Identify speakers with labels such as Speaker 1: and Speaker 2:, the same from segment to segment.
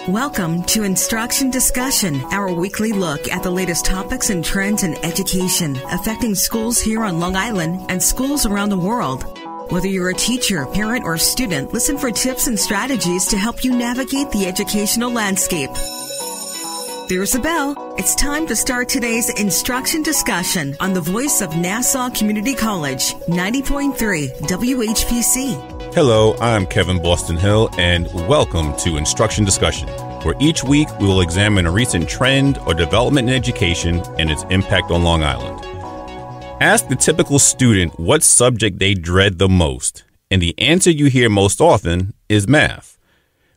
Speaker 1: Welcome to Instruction Discussion, our weekly look at the latest topics and trends in education affecting schools here on Long Island and schools around the world. Whether you're a teacher, parent, or student, listen for tips and strategies to help you navigate the educational landscape. There's a bell. It's time to start today's Instruction Discussion on the voice of Nassau Community College, 90.3 WHPC.
Speaker 2: Hello, I'm Kevin Boston Hill, and welcome to Instruction Discussion, where each week we will examine a recent trend or development in education and its impact on Long Island. Ask the typical student what subject they dread the most, and the answer you hear most often is math.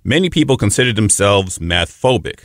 Speaker 2: Many people consider themselves math-phobic,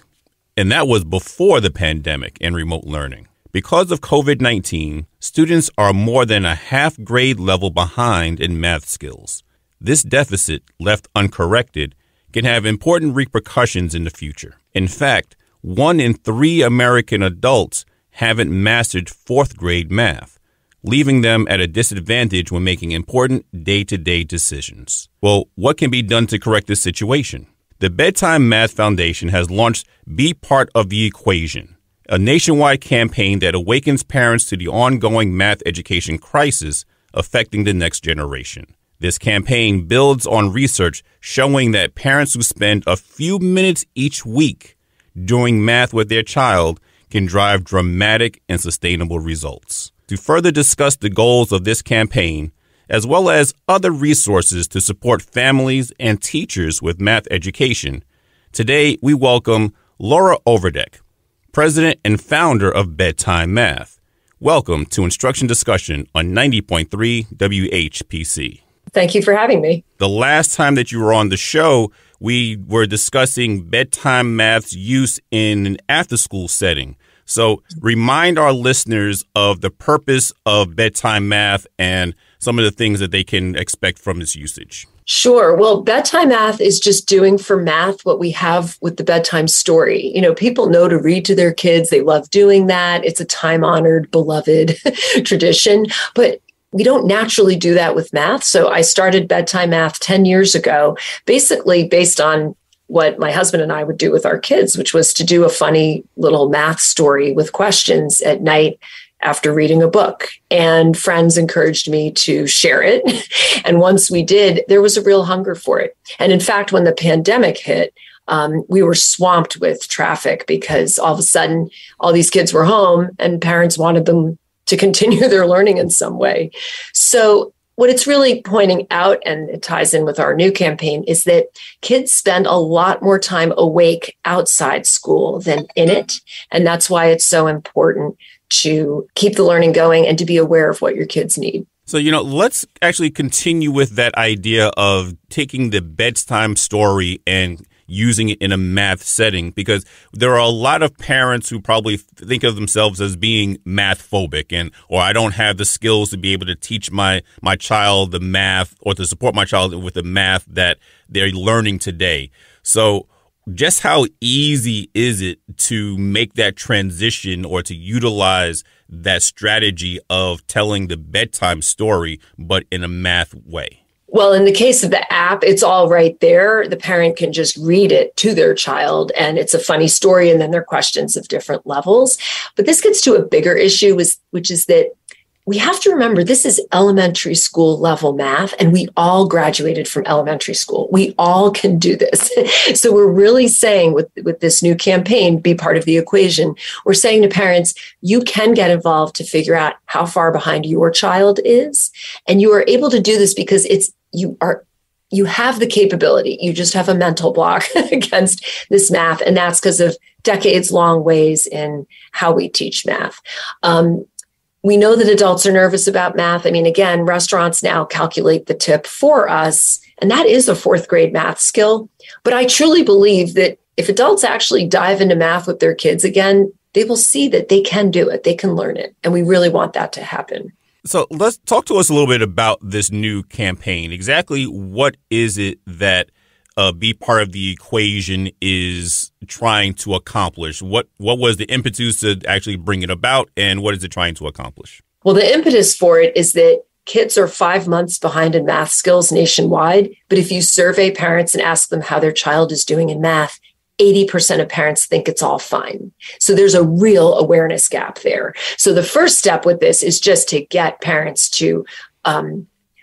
Speaker 2: and that was before the pandemic and remote learning. Because of COVID-19, students are more than a half grade level behind in math skills. This deficit, left uncorrected, can have important repercussions in the future. In fact, 1 in 3 American adults haven't mastered 4th grade math, leaving them at a disadvantage when making important day-to-day decisions. Well, what can be done to correct this situation? The BedTime Math Foundation has launched Be Part of the Equation, a nationwide campaign that awakens parents to the ongoing math education crisis affecting the next generation. This campaign builds on research showing that parents who spend a few minutes each week doing math with their child can drive dramatic and sustainable results. To further discuss the goals of this campaign, as well as other resources to support families and teachers with math education, today we welcome Laura Overdeck, president and founder of BedTime Math. Welcome to Instruction Discussion on 90.3 WHPC.
Speaker 3: Thank you for having me.
Speaker 2: The last time that you were on the show, we were discussing bedtime math's use in an after-school setting. So remind our listeners of the purpose of bedtime math and some of the things that they can expect from its usage.
Speaker 3: Sure. Well, bedtime math is just doing for math what we have with the bedtime story. You know, people know to read to their kids. They love doing that. It's a time-honored, beloved tradition. But we don't naturally do that with math. So I started bedtime math 10 years ago, basically based on what my husband and I would do with our kids, which was to do a funny little math story with questions at night after reading a book. And friends encouraged me to share it. And once we did, there was a real hunger for it. And in fact, when the pandemic hit, we were swamped with traffic because all of a sudden, all these kids were home and parents wanted them to continue their learning in some way. So what it's really pointing out, and it ties in with our new campaign, is that kids spend a lot more time awake outside school than in it. And that's why it's so important to keep the learning going and to be aware of what your kids need.
Speaker 2: So, let's actually continue with that idea of taking the bedtime story and using it in a math setting, because there are a lot of parents who probably think of themselves as being math phobic or I don't have the skills to be able to teach my child the math or to support my child with the math that they're learning today. So just how easy is it to make that transition or to utilize that strategy of telling the bedtime story, but in a math way?
Speaker 3: Well, in the case of the app, it's all right there. The parent can just read it to their child, and it's a funny story, and then there are questions of different levels. But this gets to a bigger issue, which is that we have to remember this is elementary school level math, and we all graduated from elementary school. We all can do this. So we're really saying with this new campaign, Be Part of the Equation, we're saying to parents, you can get involved to figure out how far behind your child is. And you are able to do this because you have the capability. You just have a mental block against this math. And that's because of decades long ways in how we teach math. We know that adults are nervous about math. I mean, again, restaurants now calculate the tip for us, and that is a 4th grade math skill. But I truly believe that if adults actually dive into math with their kids again, they will see that they can do it. They can learn it. And we really want that to happen.
Speaker 2: So let's talk to us a little bit about this new campaign. Exactly what is it that Be Part of the Equation is trying to accomplish? What was the impetus to actually bring it about, and what is it trying to accomplish?
Speaker 3: Well, the impetus for it is that kids are 5 months behind in math skills nationwide. But if you survey parents and ask them how their child is doing in math, 80% of parents think it's all fine. So there's a real awareness gap there. So the first step with this is just to get parents to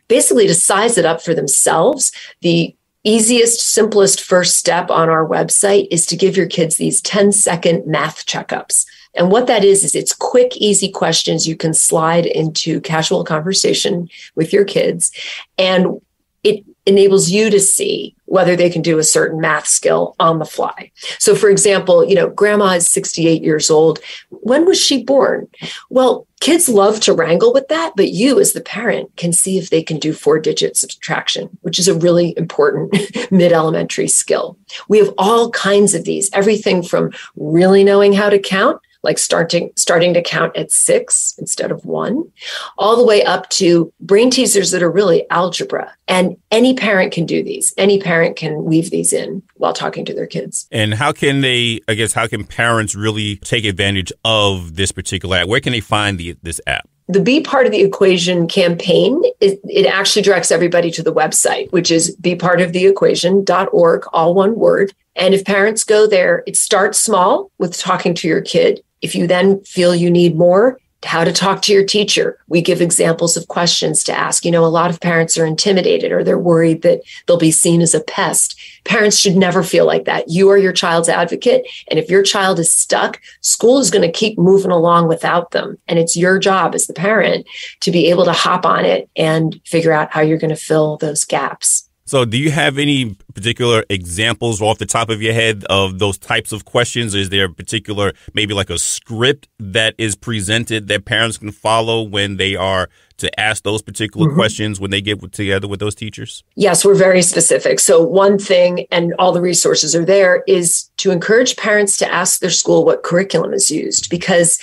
Speaker 3: basically to size it up for themselves. The easiest, simplest first step on our website is to give your kids these 10-second math checkups. And what that is it's quick, easy questions you can slide into casual conversation with your kids. And it enables you to see whether they can do a certain math skill on the fly. So for example, grandma is 68 years old. When was she born? Well, kids love to wrangle with that, but you as the parent can see if they can do 4-digit subtraction, which is a really important mid-elementary skill. We have all kinds of these, everything from really knowing how to count, like starting to count at 6 instead of 1, all the way up to brain teasers that are really algebra. And any parent can do these. Any parent can weave these in while talking to their kids.
Speaker 2: And how can parents really take advantage of this particular app? Where can they find this app?
Speaker 3: The Be Part of the Equation campaign, it actually directs everybody to the website, which is bepartoftheequation.org, all one word. And if parents go there, it starts small with talking to your kid. If you then feel you need more, how to talk to your teacher. We give examples of questions to ask. A lot of parents are intimidated or they're worried that they'll be seen as a pest. Parents should never feel like that. You are your child's advocate. And if your child is stuck, school is going to keep moving along without them. And it's your job as the parent to be able to hop on it and figure out how you're going to fill those gaps.
Speaker 2: So do you have any particular examples off the top of your head of those types of questions? Is there a particular, maybe like a script that is presented that parents can follow when they are to ask those particular questions when they get together with those teachers? Yes,
Speaker 3: we're very specific. So one thing, and all the resources are there, is to encourage parents to ask their school what curriculum is used, because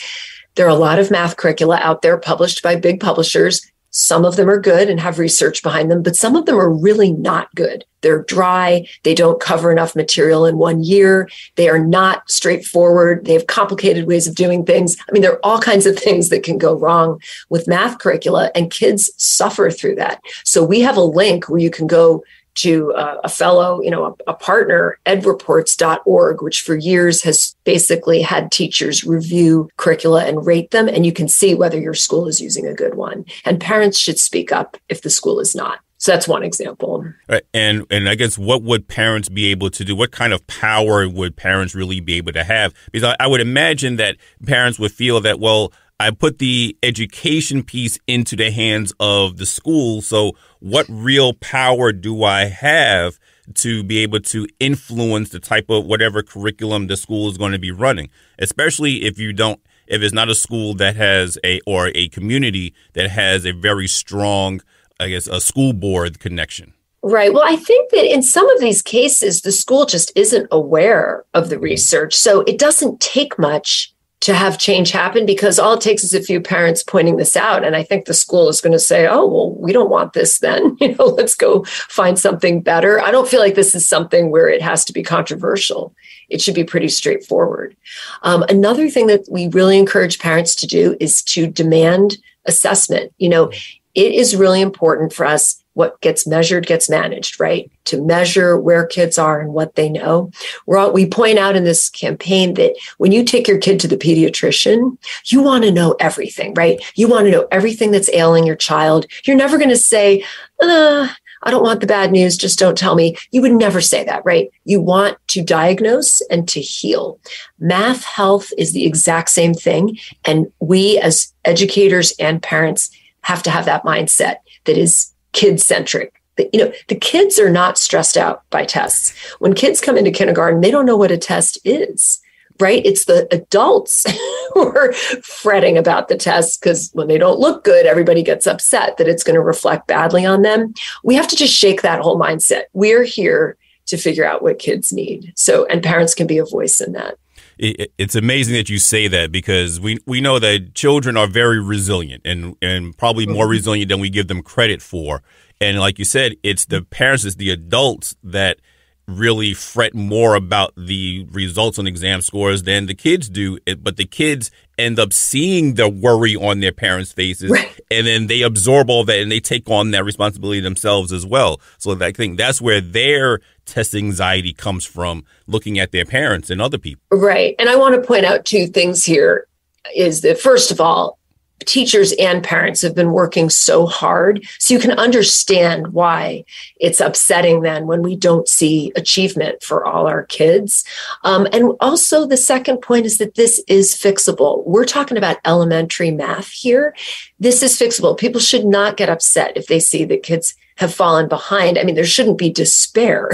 Speaker 3: there are a lot of math curricula out there published by big publishers. Some of them are good and have research behind them, but some of them are really not good. They're dry. They don't cover enough material in 1 year. They are not straightforward. They have complicated ways of doing things. I mean, there are all kinds of things that can go wrong with math curricula, and kids suffer through that. So we have a link where you can go to a fellow, a partner, edreports.org, which for years has basically had teachers review curricula and rate them. And you can see whether your school is using a good one. And parents should speak up if the school is not. So that's one example.
Speaker 2: Right. And I guess what would parents be able to do? What kind of power would parents really be able to have? Because I would imagine that parents would feel that, well, I put the education piece into the hands of the school. So what real power do I have to be able to influence the type of whatever curriculum the school is going to be running, especially if it's not a school that has or a community that has a very strong, a school board connection?
Speaker 3: Right. Well, I think that in some of these cases, the school just isn't aware of the research. So it doesn't take much to have change happen, because all it takes is a few parents pointing this out. And I think the school is going to say, oh, well, we don't want this then. Let's go find something better. I don't feel like this is something where it has to be controversial. It should be pretty straightforward. Another thing that we really encourage parents to do is to demand assessment. It is really important for us. What gets measured gets managed, right? To measure where kids are and what they know. We point out in this campaign that when you take your kid to the pediatrician, you want to know everything, right? You want to know everything that's ailing your child. You're never going to say, I don't want the bad news, just don't tell me. You would never say that, right? You want to diagnose and to heal. Math health is the exact same thing. And we as educators and parents have to have that mindset that is kid-centric. The kids are not stressed out by tests. When kids come into kindergarten, they don't know what a test is, right? It's the adults who are fretting about the tests because when they don't look good, everybody gets upset that it's going to reflect badly on them. We have to just shake that whole mindset. We're here to figure out what kids need. And parents can be a voice in that.
Speaker 2: It's amazing that you say that, because we know that children are very resilient and probably more resilient than we give them credit for. And like you said, it's the parents, it's the adults that really fret more about the results on exam scores than the kids do. But the kids end up seeing the worry on their parents' faces, right, and then they absorb all that and they take on that responsibility themselves as well. So I think that's where their test anxiety comes from, looking at their parents and other people.
Speaker 3: Right. And I want to point out two things here is that, first of all, teachers and parents have been working so hard. So you can understand why it's upsetting then when we don't see achievement for all our kids. And also the second point is that this is fixable. We're talking about elementary math here. This is fixable. People should not get upset if they see that kids have fallen behind. I mean, there shouldn't be despair.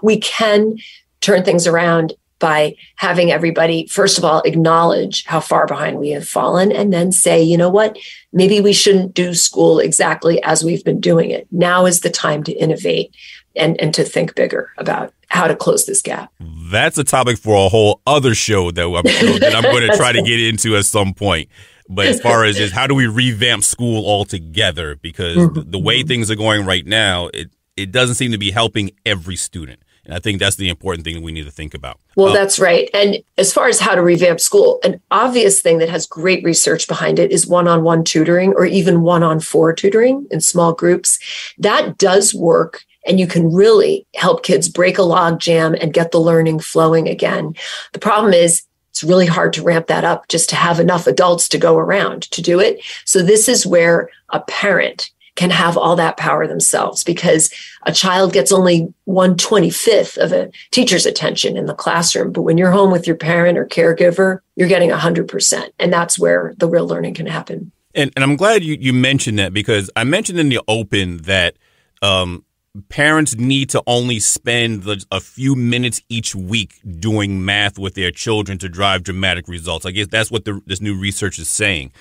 Speaker 3: We can turn things around by having everybody, first of all, acknowledge how far behind we have fallen, and then say, you know what, maybe we shouldn't do school exactly as we've been doing it. Now is the time to innovate and to think bigger about how to close this gap.
Speaker 2: That's a topic for a whole other show that I'm going to try to get into at some point. But as far as just how do we revamp school altogether, because the way things are going right now, it doesn't seem to be helping every student. And I think that's the important thing that we need to think about.
Speaker 3: Well, that's right. And as far as how to revamp school, an obvious thing that has great research behind it is one-on-one tutoring or even one-on-4 tutoring in small groups. That does work. And you can really help kids break a log jam and get the learning flowing again. The problem is it's really hard to ramp that up just to have enough adults to go around to do it. So this is where a parent can have all that power themselves, because a child gets only 1/25 of a teacher's attention in the classroom. But when you're home with your parent or caregiver, you're getting 100%. And that's where the real learning can happen.
Speaker 2: And I'm glad you mentioned that, because I mentioned in the open that parents need to only spend a few minutes each week doing math with their children to drive dramatic results. I guess that's what this new research is saying.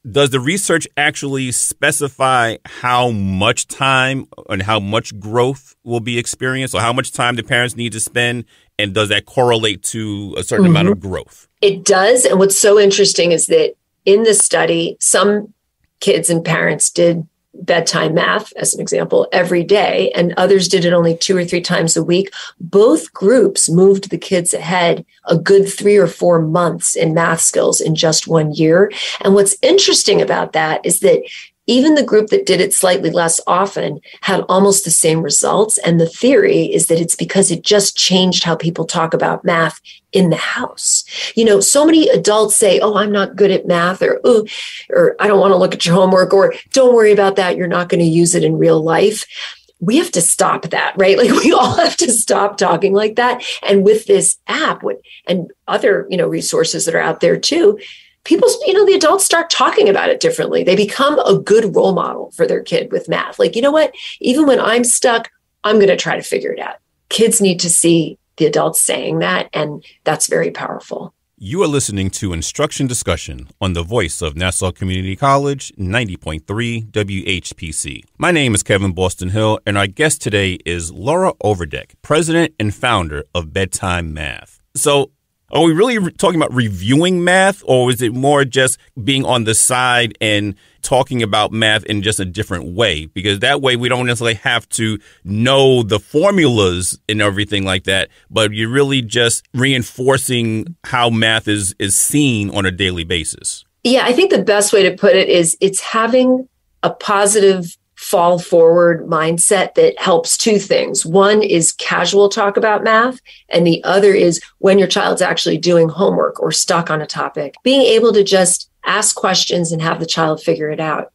Speaker 2: Does the research actually specify how much time and how much growth will be experienced, or how much time the parents need to spend? And does that correlate to a certain amount of growth?
Speaker 3: It does. And what's so interesting is that in this study, some kids and parents did bedtime math, as an example, every day, and others did it only 2 or 3 times a week. Both groups moved the kids ahead a good 3 or 4 months in math skills in just 1 year. And what's interesting about that is that even the group that did it slightly less often had almost the same results. And the theory is that it's because it just changed how people talk about math in the house. So many adults say, oh, I'm not good at math, or I don't want to look at your homework, or don't worry about that, you're not going to use it in real life. We have to stop that, right? Like, we all have to stop talking like that. And with this app and other, resources that are out there too, people, the adults start talking about it differently. They become a good role model for their kid with math. Like, you know what? Even when I'm stuck, I'm going to try to figure it out. Kids need to see the adults saying that, and that's very powerful.
Speaker 2: You are listening to Instruction Discussion on the voice of Nassau Community College, 90.3 WHPC. My name is Kevin Boston Hill, and our guest today is Laura Overdeck, president and founder of BedTime Math. So, are we really talking about reviewing math, or is it more just being on the side and talking about math in just a different way? Because that way we don't necessarily have to know the formulas and everything like that, but you're really just reinforcing how math is seen on a daily basis.
Speaker 3: Yeah, I think the best way to put it is it's having a positive fall forward mindset that helps two things. One is casual talk about math, and the other is when your child's actually doing homework or stuck on a topic, being able to just ask questions and have the child figure it out.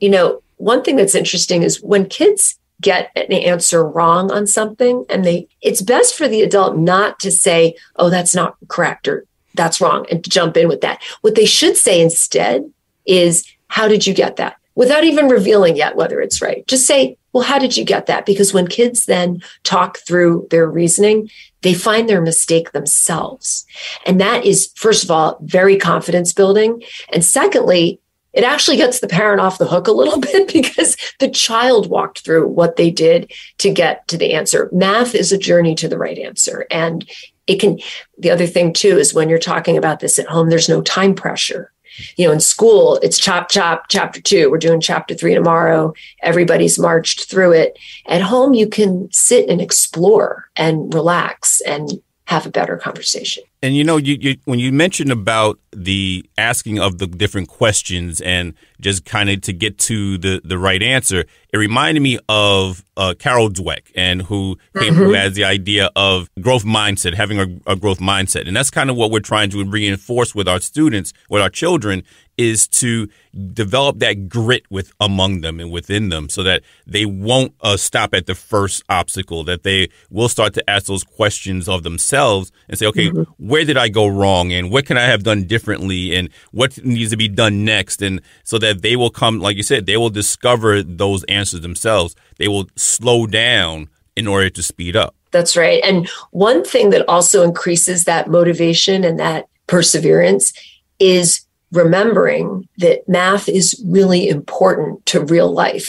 Speaker 3: One thing that's interesting is when kids get an answer wrong on something, and it's best for the adult not to say, oh, that's not correct, or that's wrong, and to jump in with that. What they should say instead is, how did you get that? Without even revealing yet whether it's right. Just say, well, how did you get that? Because when kids then talk through their reasoning, they find their mistake themselves. And that is, first of all, very confidence building. And secondly, it actually gets the parent off the hook a little bit, because the child walked through what they did to get to the answer. Math is a journey to the right answer. And the other thing too is when you're talking about this at home, there's no time pressure. In school, it's chop, chop, chapter 2. We're doing chapter 3 tomorrow. Everybody's marched through it. At home, you can sit and explore and relax and have a better conversation.
Speaker 2: And you when you mentioned about the asking of the different questions and just kind of to get to the right answer, it reminded me of Carol Dweck, and who has the idea of growth mindset, having a growth mindset. And that's kind of what we're trying to reinforce with our students, with our children, is to develop that grit among them and within them, so that they won't stop at the first obstacle, that they will start to ask those questions of themselves and say, okay, where did I go wrong, and what can I have done differently, and what needs to be done next? And so that they will come, like you said, they will discover those answers themselves. They will slow down in order to speed up.
Speaker 3: That's right. And one thing that also increases that motivation and that perseverance is remembering that math is really important to real life.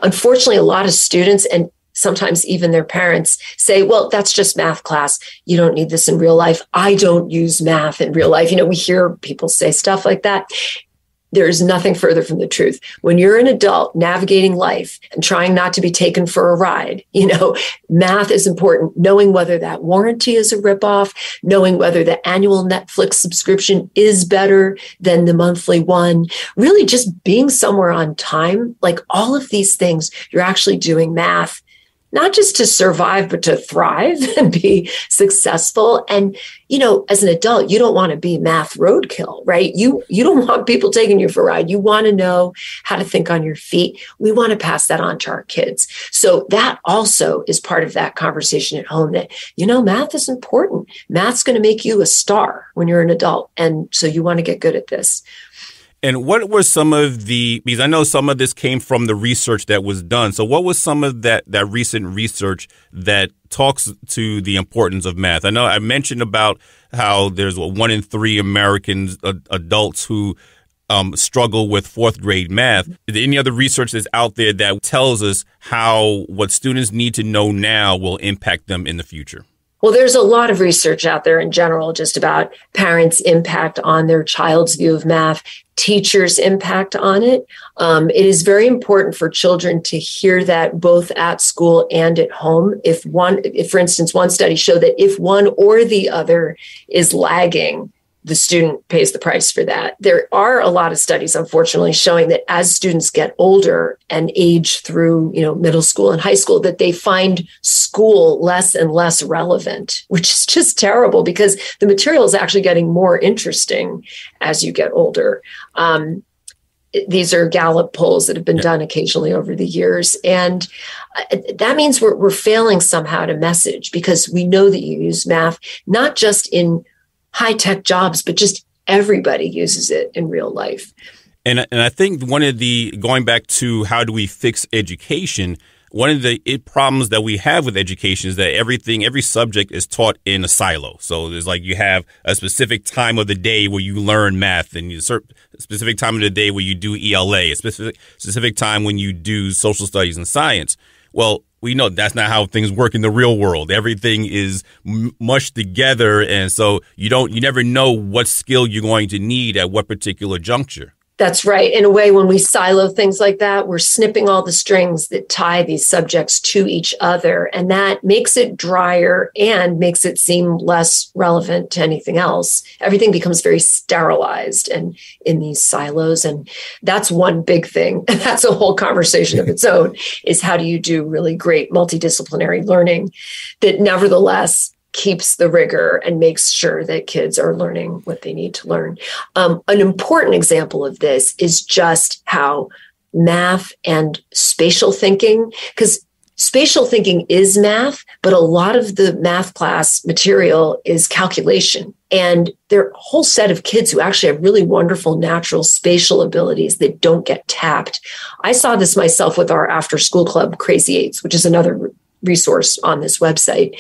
Speaker 3: Unfortunately, a lot of students, and sometimes even their parents, say, well, that's just math class. You don't need this in real life. I don't use math in real life. We hear people say stuff like that. There is nothing further from the truth. When you're an adult navigating life and trying not to be taken for a ride, math is important. Knowing whether that warranty is a ripoff, knowing whether the annual Netflix subscription is better than the monthly one, really just being somewhere on time, like all of these things, you're actually doing math, not just to survive, but to thrive and be successful. And, as an adult, you don't want to be math roadkill, right? You don't want people taking you for a ride. You want to know how to think on your feet. We want to pass that on to our kids. So that also is part of that conversation at home, that, math is important. Math's going to make you a star when you're an adult. And so you want to get good at this.
Speaker 2: And what were some of because I know some of this came from the research that was done. So what was some of that recent research that talks to the importance of math? I know I mentioned about how there's 1 in 3 Americans, adults who struggle with 4th grade math. Is there any other research that's out there that tells us how what students need to know now will impact them in the future?
Speaker 3: Well, there's a lot of research out there in general just about parents' impact on their child's view of math, teachers' impact on it. It is very important for children to hear that both at school and at home. If, for instance, one study showed that if one or the other is lagging, the student pays the price for that. There are a lot of studies, unfortunately, showing that as students get older and age through, middle school and high school, that they find school less and less relevant, which is just terrible because the material is actually getting more interesting as you get older. These are Gallup polls that have been done occasionally over the years. And that means we're failing somehow to message, because we know that you use math, not just in high-tech jobs, but just everybody uses it in real life.
Speaker 2: And I think going back to how do we fix education, one of the problems that we have with education is that every subject is taught in a silo. So there's you have a specific time of the day where you learn math, and a specific time of the day where you do ELA, a specific time when you do social studies and science. Well, we know that's not how things work in the real world. Everything is mushed together. And so you never know what skill you're going to need at what particular juncture.
Speaker 3: That's right. In a way, when we silo things like that, we're snipping all the strings that tie these subjects to each other. And that makes it drier and makes it seem less relevant to anything else. Everything becomes very sterilized and in these silos. And that's one big thing. That's a whole conversation of its own, is how do you do really great multidisciplinary learning that nevertheless keeps the rigor and makes sure that kids are learning what they need to learn. An important example of this is just how math and spatial thinking, because spatial thinking is math, but a lot of the math class material is calculation. And there are a whole set of kids who actually have really wonderful natural spatial abilities that don't get tapped. I saw this myself with our after school club, Crazy Eights, which is another resource on this website.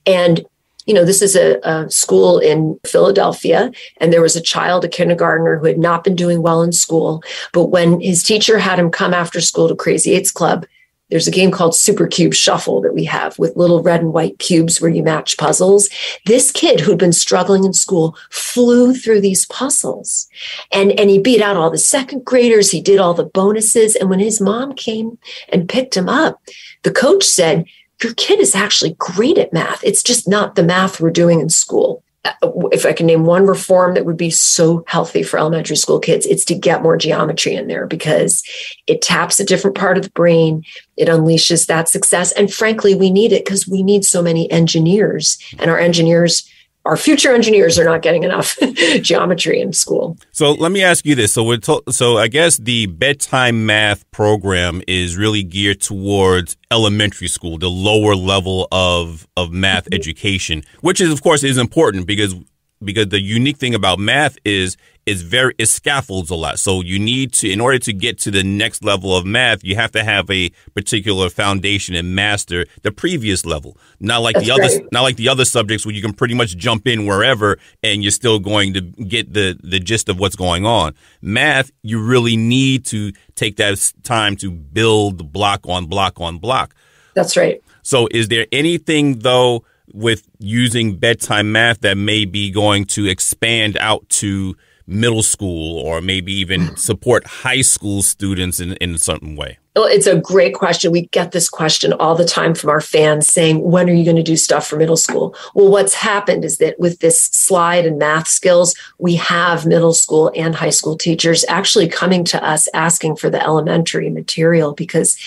Speaker 3: And this is a school in Philadelphia, and there was a kindergartner, who had not been doing well in school. But when his teacher had him come after school to Crazy Eights Club, there's a game called Super Cube Shuffle that we have with little red and white cubes where you match puzzles. This kid who'd been struggling in school flew through these puzzles and he beat out all the second graders. He did all the bonuses. And when his mom came and picked him up, the coach said, your kid is actually great at math. It's just not the math we're doing in school. If I can name one reform that would be so healthy for elementary school kids, it's to get more geometry in there because it taps a different part of the brain. It unleashes that success. And frankly, we need it because we need so many engineers, and our future engineers are not getting enough geometry in school.
Speaker 2: So let me ask you this. So I guess the bedtime math program is really geared towards elementary school, the lower level of math education, which is, of course, is important because the unique thing about math is it scaffolds a lot. So you need to, in order to get to the next level of math, you have to have a particular foundation and master the previous level. Not like the other subjects where you can pretty much jump in wherever and you're still going to get the gist of what's going on. Math, you really need to take that time to build block on block on block.
Speaker 3: That's right.
Speaker 2: So is there anything, though, with using bedtime math that may be going to expand out to middle school or maybe even support high school students in a certain way?
Speaker 3: Well, it's a great question. We get this question all the time from our fans saying, when are you going to do stuff for middle school? Well, what's happened is that with this slide and math skills, we have middle school and high school teachers actually coming to us asking for the elementary material because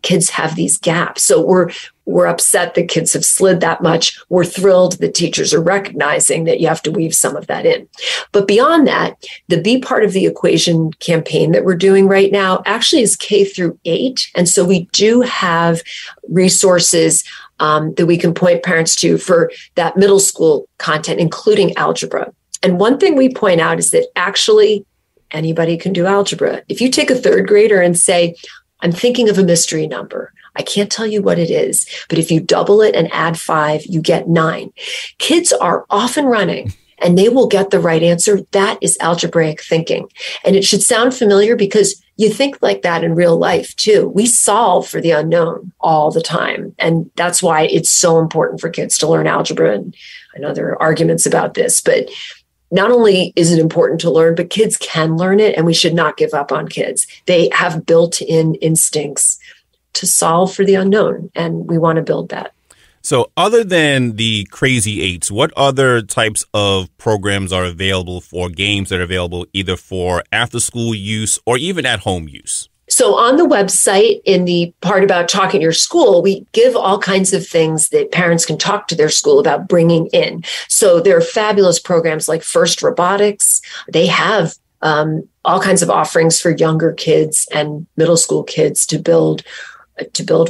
Speaker 3: kids have these gaps. So we're upset that kids have slid that much. We're thrilled that teachers are recognizing that you have to weave some of that in. But beyond that, the Be Part of the Equation campaign that we're doing right now actually is K through 8. And so we do have resources that we can point parents to for that middle school content, including algebra. And one thing we point out is that actually anybody can do algebra. If you take a third grader and say, I'm thinking of a mystery number, I can't tell you what it is, but if you double it and add 5, you get 9. Kids are off and running and they will get the right answer. That is algebraic thinking. And it should sound familiar because you think like that in real life too. We solve for the unknown all the time. And that's why it's so important for kids to learn algebra. And I know there are arguments about this, but not only is it important to learn, but kids can learn it, and we should not give up on kids. They have built-in instincts to solve for the unknown, and we want to build that.
Speaker 2: So other than the Crazy Eights, what other types of programs are available for games that are available either for after-school use or even at-home use?
Speaker 3: So on the website, in the part about talking to your school, we give all kinds of things that parents can talk to their school about bringing in. So there are fabulous programs like First Robotics. They have all kinds of offerings for younger kids and middle school kids to build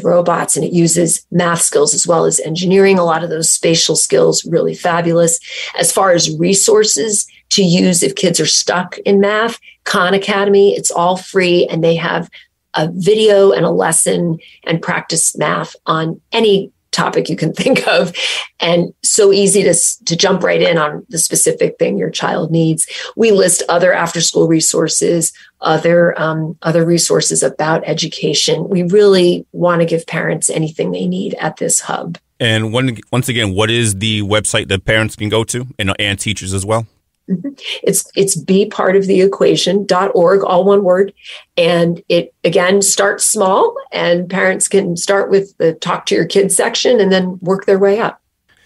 Speaker 3: robots, and it uses math skills as well as engineering. A lot of those spatial skills, really fabulous. As far as resources to use if kids are stuck in math, Khan Academy, it's all free, and they have a video and a lesson and practice math on any topic you can think of, and so easy to jump right in on the specific thing your child needs. We list other after-school resources, other resources about education. We really want to give parents anything they need at this hub. And
Speaker 2: once again, what is the website that parents can go to and teachers as well?
Speaker 3: It's bepartoftheequation.org, all one word. And it, again, starts small, and parents can start with the talk to your kids section and then work their way up.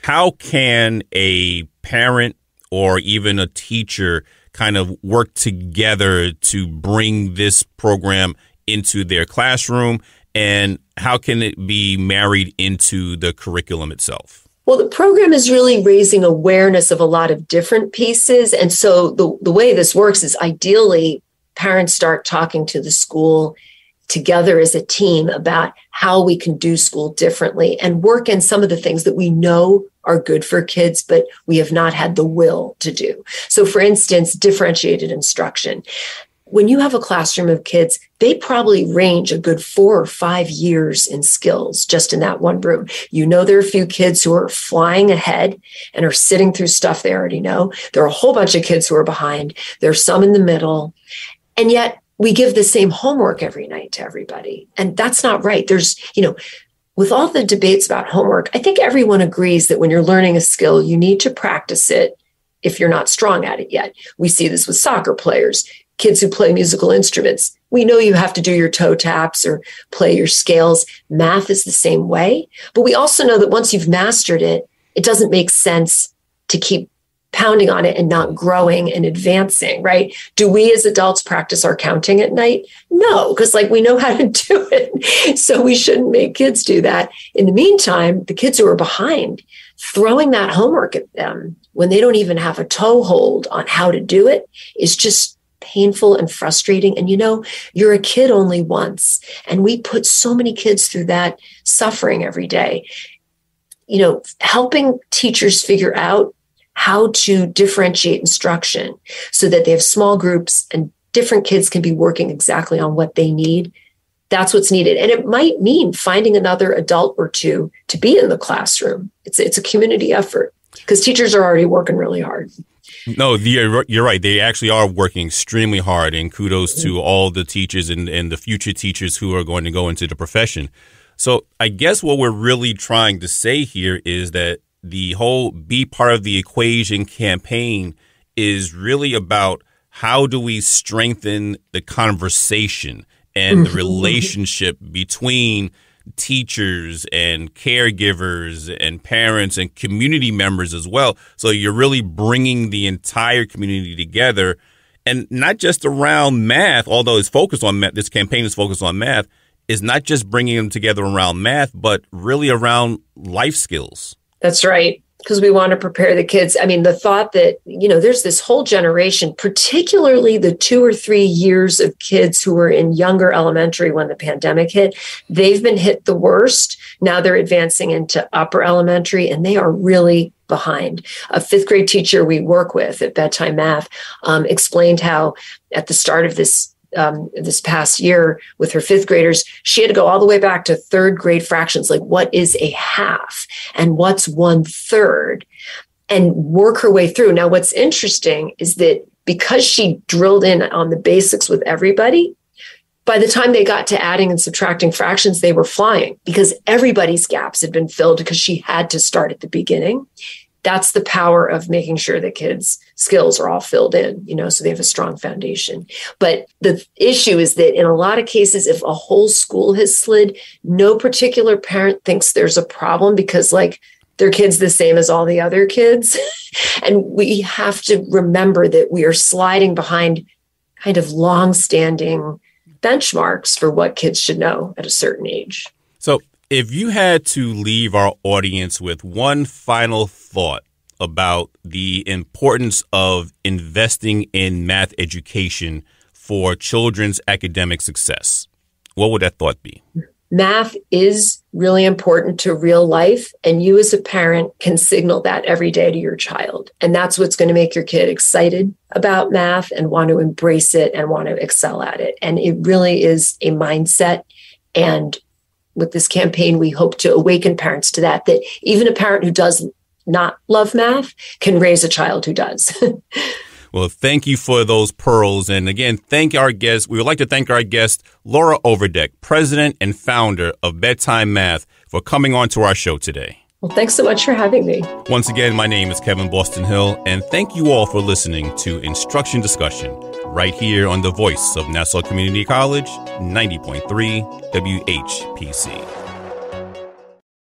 Speaker 2: How can a parent or even a teacher kind of work together to bring this program into their classroom, and how can it be married into the curriculum itself?
Speaker 3: Well, the program is really raising awareness of a lot of different pieces. And so the way this works is ideally parents start talking to the school together as a team about how we can do school differently and work in some of the things that we know are good for kids, but we have not had the will to do. So for instance, differentiated instruction. When you have a classroom of kids, they probably range a good 4 or 5 years in skills just in that one room. You know, there are a few kids who are flying ahead and are sitting through stuff they already know. There are a whole bunch of kids who are behind. There are some in the middle. And yet we give the same homework every night to everybody. And that's not right. There's, with all the debates about homework, I think everyone agrees that when you're learning a skill, you need to practice it if you're not strong at it yet. We see this with soccer players, kids who play musical instruments. We know you have to do your toe taps or play your scales. Math is the same way. But we also know that once you've mastered it, it doesn't make sense to keep pounding on it and not growing and advancing, right? Do we as adults practice our counting at night? No, because we know how to do it. So we shouldn't make kids do that. In the meantime, the kids who are behind, throwing that homework at them when they don't even have a toehold on how to do it is just painful and frustrating. And you're a kid only once. And we put so many kids through that suffering every day. Helping teachers figure out how to differentiate instruction so that they have small groups and different kids can be working exactly on what they need. That's what's needed. And it might mean finding another adult or two to be in the classroom. It's a community effort because teachers are already working really hard.
Speaker 2: No, you're right. They actually are working extremely hard, and kudos to all the teachers and the future teachers who are going to go into the profession. So I guess what we're really trying to say here is that the whole Be Part of the Equation campaign is really about how do we strengthen the conversation and the relationship between teachers and caregivers and parents and community members as well. So you're really bringing the entire community together, and not just around math, although it's focused on math. This campaign is focused on math, is not just bringing them together around math, but really around life skills.
Speaker 3: That's right. Because we want to prepare the kids. I mean, the thought that, there's this whole generation, particularly the 2 or 3 years of kids who were in younger elementary when the pandemic hit, they've been hit the worst. Now they're advancing into upper elementary and they are really behind. A 5th grade teacher we work with at BedTime Math explained how at the start of this past year with her 5th graders, she had to go all the way back to 3rd grade fractions, like what is a half and what's 1/3, and work her way through. Now, what's interesting is that because she drilled in on the basics with everybody, by the time they got to adding and subtracting fractions, they were flying because everybody's gaps had been filled because she had to start at the beginning. That's the power of making sure that kids' skills are all filled in, so they have a strong foundation. But the issue is that in a lot of cases, if a whole school has slid, no particular parent thinks there's a problem because their kid's the same as all the other kids. And we have to remember that we are sliding behind kind of long-standing benchmarks for what kids should know at a certain age.
Speaker 2: So if you had to leave our audience with one final thought about the importance of investing in math education for children's academic success, what would that thought be?
Speaker 3: Math is really important to real life, and you as a parent can signal that every day to your child. And that's what's going to make your kid excited about math and want to embrace it and want to excel at it. And it really is a mindset. And with this campaign, we hope to awaken parents to that even a parent who does not love math can raise a child who does.
Speaker 2: Well, thank you for those pearls. And again, thank our guest. We would like to thank our guest, Laura Overdeck, president and founder of BedTime Math, for coming on to our show today.
Speaker 3: Well, thanks so much for having me.
Speaker 2: Once again, my name is Kevin Boston Hill, and thank you all for listening to Instruction Discussion right here on the voice of Nassau Community College, 90.3 WHPC.